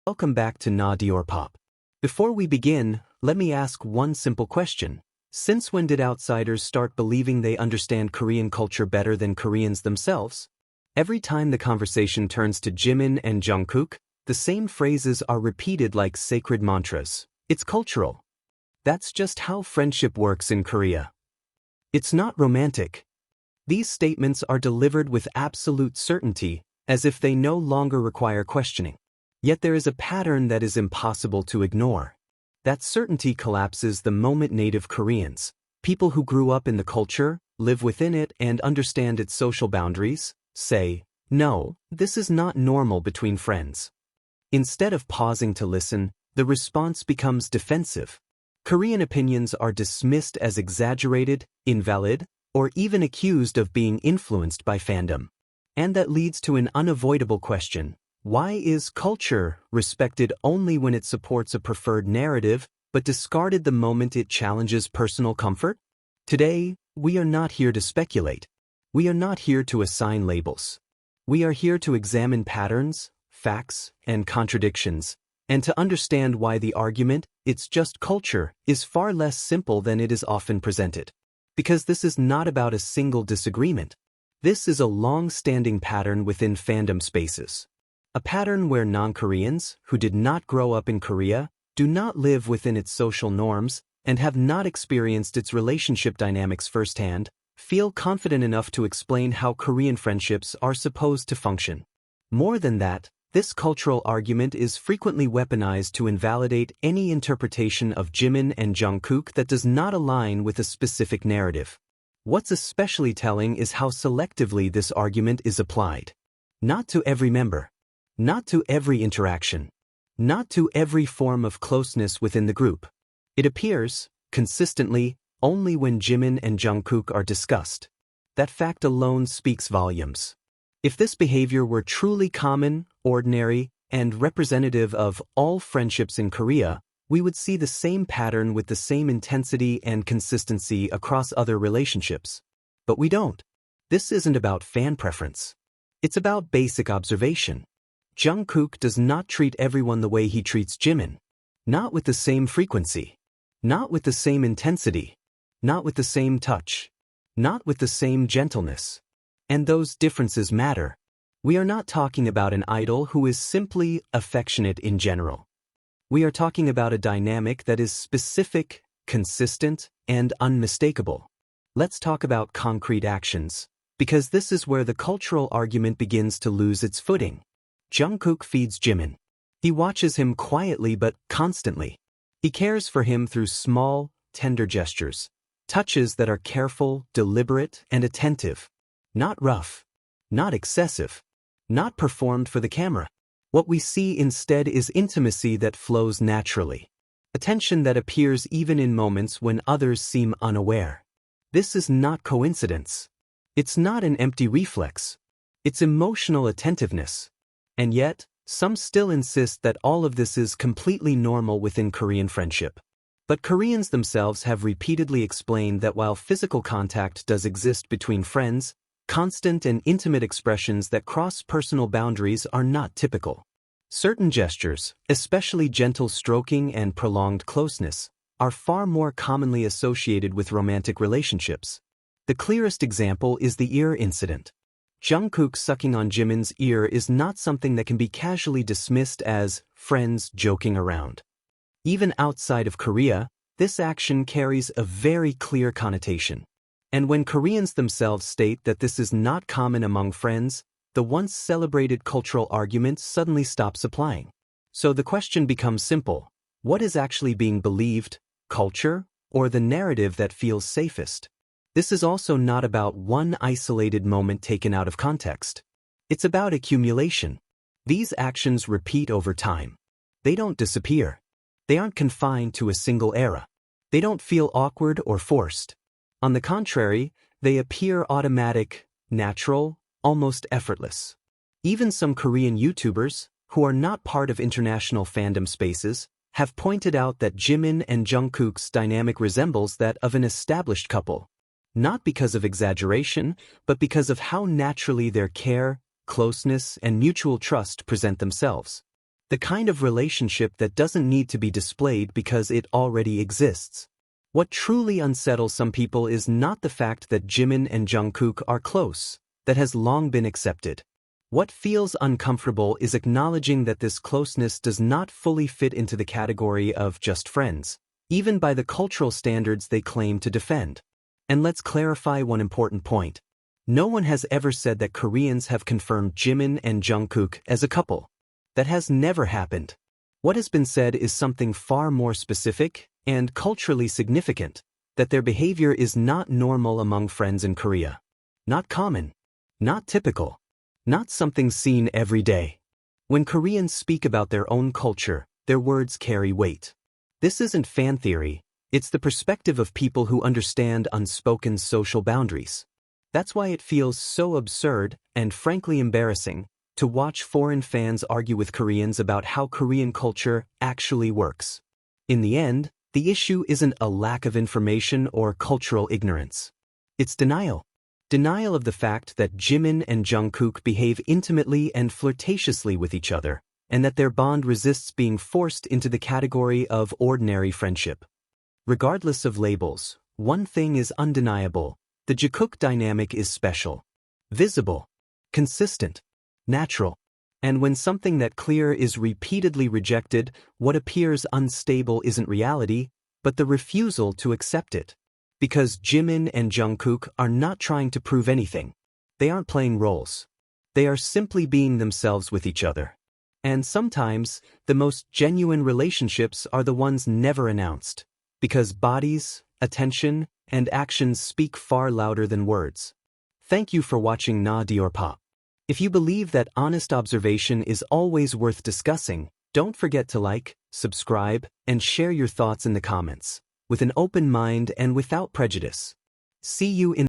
Welcome back to Diorpop. Before we begin, let me ask one simple question. Since when did outsiders start believing they understand Korean culture better than Koreans themselves? Every time the conversation turns to Jimin and Jungkook, the same phrases are repeated like sacred mantras. It's cultural. That's just how friendship works in Korea. It's not romantic. These statements are delivered with absolute certainty, as if they no longer require questioning. Yet there is a pattern that is impossible to ignore. That certainty collapses the moment native Koreans, people who grew up in the culture, live within it and understand its social boundaries, say, "No, this is not normal between friends." Instead of pausing to listen, the response becomes defensive. Korean opinions are dismissed as exaggerated, invalid, or even accused of being influenced by fandom. And that leads to an unavoidable question. Why is culture respected only when it supports a preferred narrative, but discarded the moment it challenges personal comfort? Today, we are not here to speculate. We are not here to assign labels. We are here to examine patterns, facts, and contradictions, and to understand why the argument, "it's just culture," is far less simple than it is often presented. Because this is not about a single disagreement. This is a long-standing pattern within fandom spaces. A pattern where non-Koreans, who did not grow up in Korea, do not live within its social norms, and have not experienced its relationship dynamics firsthand, feel confident enough to explain how Korean friendships are supposed to function. More than that, this cultural argument is frequently weaponized to invalidate any interpretation of Jimin and Jungkook that does not align with a specific narrative. What's especially telling is how selectively this argument is applied. Not to every member. Not to every interaction. Not to every form of closeness within the group. It appears, consistently, only when Jimin and Jungkook are discussed. That fact alone speaks volumes. If this behavior were truly common, ordinary, and representative of all friendships in Korea, we would see the same pattern with the same intensity and consistency across other relationships. But we don't. This isn't about fan preference. It's about basic observation. Jungkook does not treat everyone the way he treats Jimin. Not with the same frequency. Not with the same intensity. Not with the same touch. Not with the same gentleness. And those differences matter. We are not talking about an idol who is simply affectionate in general. We are talking about a dynamic that is specific, consistent, and unmistakable. Let's talk about concrete actions, because this is where the cultural argument begins to lose its footing. Jungkook feeds Jimin. He watches him quietly but constantly. He cares for him through small, tender gestures, touches that are careful, deliberate, and attentive. Not rough. Not excessive. Not performed for the camera. What we see instead is intimacy that flows naturally. Attention that appears even in moments when others seem unaware. This is not coincidence. It's not an empty reflex. It's emotional attentiveness. And yet, some still insist that all of this is completely normal within Korean friendship. But Koreans themselves have repeatedly explained that while physical contact does exist between friends, constant and intimate expressions that cross personal boundaries are not typical. Certain gestures, especially gentle stroking and prolonged closeness, are far more commonly associated with romantic relationships. The clearest example is the ear incident. Jungkook sucking on Jimin's ear is not something that can be casually dismissed as friends joking around. Even outside of Korea, this action carries a very clear connotation. And when Koreans themselves state that this is not common among friends, the once celebrated cultural argument suddenly stops applying. So the question becomes simple. What is actually being believed, culture, or the narrative that feels safest? This is also not about one isolated moment taken out of context. It's about accumulation. These actions repeat over time. They don't disappear. They aren't confined to a single era. They don't feel awkward or forced. On the contrary, they appear automatic, natural, almost effortless. Even some Korean YouTubers, who are not part of international fandom spaces, have pointed out that Jimin and Jungkook's dynamic resembles that of an established couple. Not because of exaggeration, but because of how naturally their care, closeness, and mutual trust present themselves. The kind of relationship that doesn't need to be displayed because it already exists. What truly unsettles some people is not the fact that Jimin and Jungkook are close, that has long been accepted. What feels uncomfortable is acknowledging that this closeness does not fully fit into the category of just friends, even by the cultural standards they claim to defend. And let's clarify one important point. No one has ever said that Koreans have confirmed Jimin and Jungkook as a couple. That has never happened. What has been said is something far more specific and culturally significant, that their behavior is not normal among friends in Korea. Not common. Not typical. Not something seen every day. When Koreans speak about their own culture, their words carry weight. This isn't fan theory, it's the perspective of people who understand unspoken social boundaries. That's why it feels so absurd, and frankly embarrassing, to watch foreign fans argue with Koreans about how Korean culture actually works. In the end, the issue isn't a lack of information or cultural ignorance. It's denial. Denial of the fact that Jimin and Jungkook behave intimately and flirtatiously with each other, and that their bond resists being forced into the category of ordinary friendship. Regardless of labels, one thing is undeniable: the Jikook dynamic is special, visible, consistent, natural. And when something that clear is repeatedly rejected, what appears unstable isn't reality, but the refusal to accept it. Because Jimin and Jungkook are not trying to prove anything. They aren't playing roles. They are simply being themselves with each other. And sometimes, the most genuine relationships are the ones never announced. Because bodies, attention, and actions speak far louder than words. Thank you for watching Diorpop. If you believe that honest observation is always worth discussing, don't forget to like, subscribe, and share your thoughts in the comments, with an open mind and without prejudice. See you in